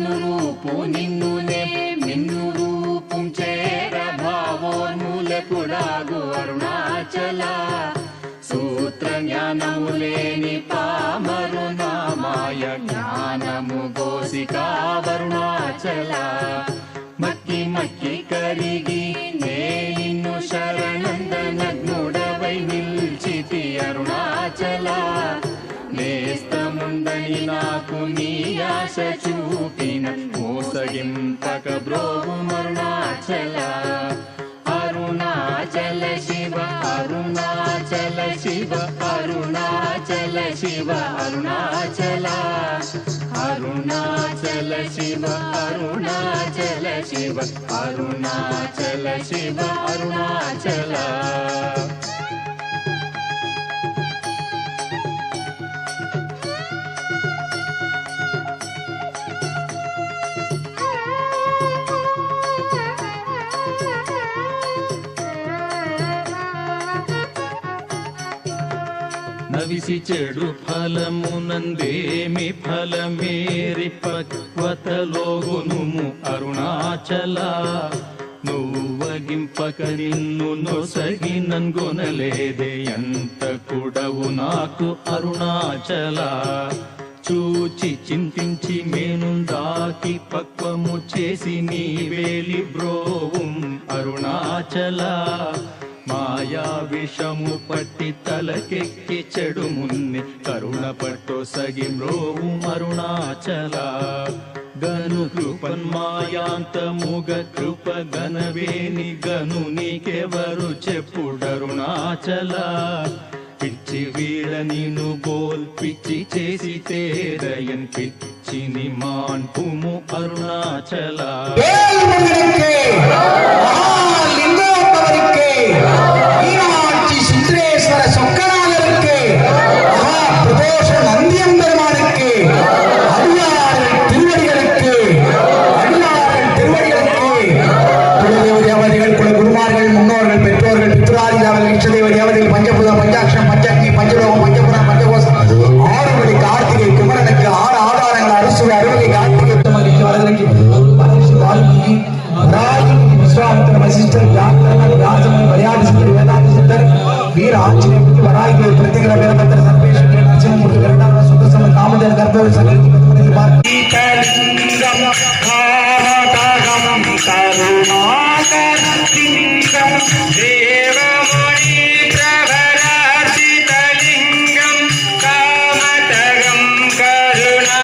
అనురూపు నిన్నునే మిన్ను రూపం చేర భావోన్ములెపుడాగు అరుణాచల సూత్ర జ్ఞానములేని పామరునామాయ జ్ఞానము గోసికా అరుణాచల మక్కి మక్కి కరిగి నే నిన్ను శరణందనగ్నుడవై నిల్చితి అరుణాచల నేస్తముందని నాకు నీ ఆశ చూపిన మోసగింపక బ్రోవు అరుణాచల అరుణాచల శివ అరుణాచల శివ అరుణాచల శివ అరుణాచల అరుణాచల శివ అరుణాచల శివ అరుణాచల శివ అరుణాచల నవిసి చెడు ఫలమునందేమి ఫలమేరి పక్వతలోగునుము అరుణాచల నువ్వగింపక నిన్ను నొసగి నన్గొనలేదే ఎంత కూడవు నాకు అరుణాచల చూచి చింతించి మేనుందాకి పక్వము చేసి నీ వేలి బ్రోవం అరుణాచల మాయా విషము పట్టి తలకెక్కి చెడు మున్ని కరుణ పట్టో సగి మ్రోవు అరుణాచల గను కృపన్మాయాంతముగ కృప గనవేని గను నీకెవరు చెప్పుడరుణాచల పిచ్చి వీడ నిన్ను బోల్ పిచ్చి చేసి తేరయన్ పిచ్చిని మాన్పుము అరుణాచల சுந்தரேஸ்வர சொக்கநாதருக்கு பிரதோஷ நந்தியம் பெருமானுக்கு அடியார்கள் திருவடிகளுக்கு குலதெய்வ தேவதைகள் குல குருமார்கள் முன்னோர்கள் பெற்றோர்கள் பித்ராதி தேவர்கள் இஷ்டதெய்வ தேவதைகள் பஞ்சபூதம் பஞ்சாட்சம் பஞ்சக்னி பஞ்சலோகம் பஞ்சபுரம் பஞ்சகோசம் 6 படி கார்த்திகை குமரனுக்கு 6 ஆதாரங்கள் அறுசுவை அறுவகை கார்த்திகை மகிழ்ச்சி வரதற்கு विश्वामित्र वशिष्ठ राजमन मर्याद वेदांत सिद्धर वीर आंजनेय वराही प्रतिग्रह वीरभद्र सर्वेश नरसिंहमूर्ति गरुडान सुत सम कामधेनु गर्भव सकल करुणाकर देव